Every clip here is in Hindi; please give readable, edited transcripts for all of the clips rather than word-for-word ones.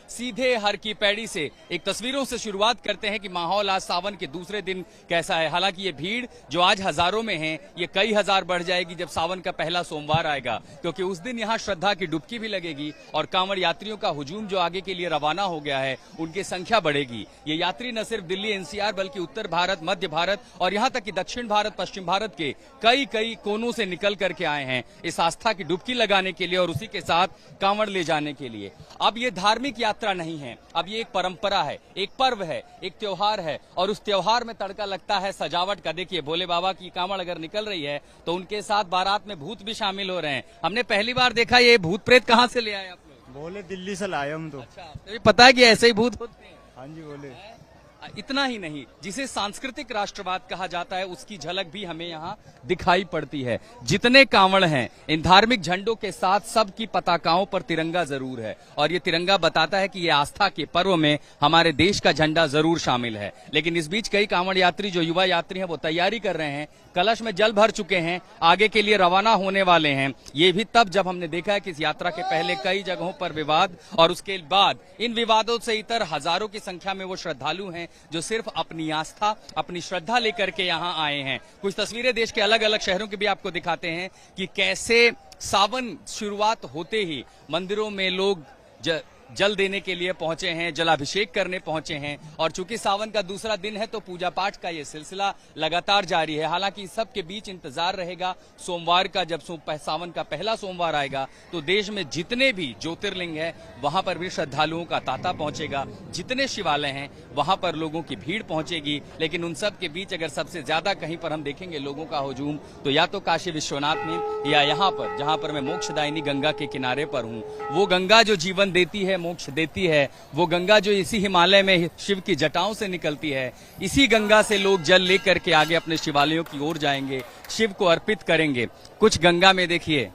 सीधे हर की पैड़ी से एक तस्वीरों से शुरुआत करते हैं कि माहौल आज सावन के दूसरे दिन कैसा है। हालांकि ये भीड़ जो आज हजारों में है, ये कई हजार बढ़ जाएगी जब सावन का पहला सोमवार आएगा, क्योंकि उस दिन यहाँ श्रद्धा की डुबकी भी लगेगी और कांवड़ यात्रियों का हुजूम जो आगे के लिए रवाना हो गया है, उनकी संख्या बढ़ेगी। ये यात्री न सिर्फ दिल्ली एनसीआर बल्कि उत्तर भारत, मध्य भारत और यहाँ तक कि दक्षिण भारत, पश्चिम भारत के कई कई कोनों से निकल करके आए हैं इस आस्था की डुबकी लगाने के लिए और उसी के साथ कांवड़ ले जाने के लिए। अब ये धार्मिक यात्रा नहीं है, अब ये एक परंपरा है, एक पर्व है, एक त्योहार है और उस त्योहार में तड़का लगता है सजावट का। देखिए, भोले बाबा की कांवड़ अगर निकल रही है तो उनके साथ बारात में भूत भी शामिल हो रहे हैं। हमने पहली बार देखा, ये भूत प्रेत कहाँ से ले आए आप लोग? बोले दिल्ली से लाए हम तो। अच्छा, तो पता है कि ऐसे ही भूत होते हैं? हाँ जी बोले। इतना ही नहीं, जिसे सांस्कृतिक राष्ट्रवाद कहा जाता है उसकी झलक भी हमें यहाँ दिखाई पड़ती है। जितने कांवड़ हैं, इन धार्मिक झंडों के साथ सबकी पताकाओं पर तिरंगा जरूर है और ये तिरंगा बताता है कि ये आस्था के पर्व में हमारे देश का झंडा जरूर शामिल है। लेकिन इस बीच कई कांवड़ यात्री जो युवा यात्री हैं वो तैयारी कर रहे हैं, कलश में जल भर चुके हैं, आगे के लिए रवाना होने वाले हैं। ये भी तब जब हमने देखा है कि इस यात्रा के पहले कई जगहों पर विवाद और उसके बाद इन विवादों से इतर हजारों की संख्या में वो श्रद्धालु हैं जो सिर्फ अपनी आस्था, अपनी श्रद्धा लेकर के यहाँ आए हैं। कुछ तस्वीरें देश के अलग अलग शहरों की भी आपको दिखाते हैं कि कैसे सावन शुरुआत होते ही मंदिरों में लोग जल देने के लिए पहुंचे हैं, जलाभिषेक करने पहुंचे हैं और चूंकि सावन का दूसरा दिन है तो पूजा पाठ का ये सिलसिला लगातार जारी है। हालांकि इस सब के बीच इंतजार रहेगा सोमवार का, जब सावन का पहला सोमवार आएगा तो देश में जितने भी ज्योतिर्लिंग है वहां पर भी श्रद्धालुओं का तांता पहुंचेगा, जितने शिवालय हैं वहां पर लोगों की भीड़ पहुंचेगी। लेकिन उन सब के बीच अगर सबसे ज्यादा कहीं पर हम देखेंगे लोगों का हुजूम तो या तो काशी विश्वनाथ में या यहाँ पर जहां पर मैं मोक्षदायिनी गंगा के किनारे पर हूँ। वो गंगा जो जीवन देती है, मोक्ष देती है, वो गंगा जो इसी हिमालय में शिव की जटाओं से निकलती है, इसी गंगा से लोग जल लेकर के आगे अपने शिवालयों की ओर जाएंगे, शिव को अर्पित करेंगे। कुछ गंगा में देखिए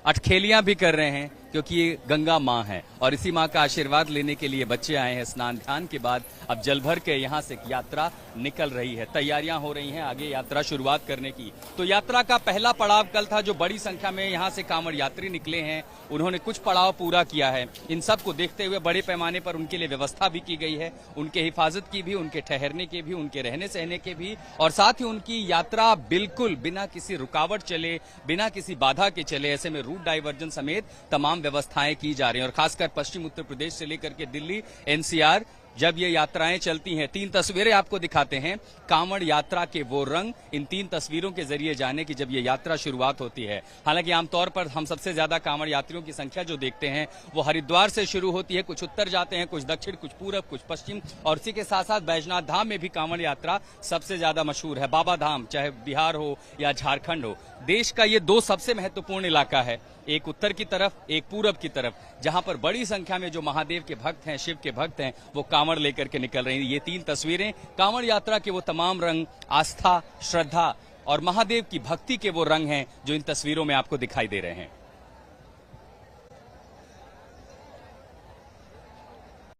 अटखेलियां भी कर रहे हैं क्योंकि ये गंगा माँ है और इसी माँ का आशीर्वाद लेने के लिए बच्चे आए हैं। स्नान ध्यान के बाद अब जल भर के यहाँ से यात्रा निकल रही है, तैयारियां हो रही हैं आगे यात्रा शुरुआत करने की। तो यात्रा का पहला पड़ाव कल था, जो बड़ी संख्या में यहाँ से कांवड़ यात्री निकले हैं, उन्होंने कुछ पड़ाव पूरा किया है। इन सब को देखते हुए बड़े पैमाने पर उनके लिए व्यवस्था भी की गई है, उनके हिफाजत की भी, उनके ठहरने के भी, उनके रहने सहने के भी और साथ ही उनकी यात्रा बिल्कुल बिना किसी रुकावट चले, बिना किसी बाधा के चले, ऐसे में रूट डाइवर्जन समेत तमाम व्यवस्थाएं की जा रही हैं। और खासकर पश्चिम उत्तर प्रदेश से लेकर के दिल्ली एनसीआर जब ये यात्राएं चलती हैं, 3 तस्वीरें आपको दिखाते हैं कांवड़ यात्रा के वो रंग इन 3 तस्वीरों के जरिए जाने की जब ये यात्रा शुरुआत होती है। हालांकि आमतौर पर हम सबसे ज्यादा कांवड़ यात्रियों की संख्या जो देखते हैं वो हरिद्वार से शुरू होती है, कुछ उत्तर जाते हैं, कुछ दक्षिण, कुछ पूरब, कुछ पश्चिम और इसी के साथ साथ बैजनाथ धाम में भी कांवड़ यात्रा सबसे ज्यादा मशहूर है। बाबा धाम चाहे बिहार हो या झारखंड हो, देश का ये 2 सबसे महत्वपूर्ण इलाका है, एक उत्तर की तरफ, एक पूरब की तरफ, जहां पर बड़ी संख्या में जो महादेव के भक्त हैं, शिव के भक्त हैं, वो कांवड़ लेकर के निकल रहे हैं। ये 3 तस्वीरें कांवड़ यात्रा के वो तमाम रंग, आस्था, श्रद्धा और महादेव की भक्ति के वो रंग हैं जो इन तस्वीरों में आपको दिखाई दे रहे हैं।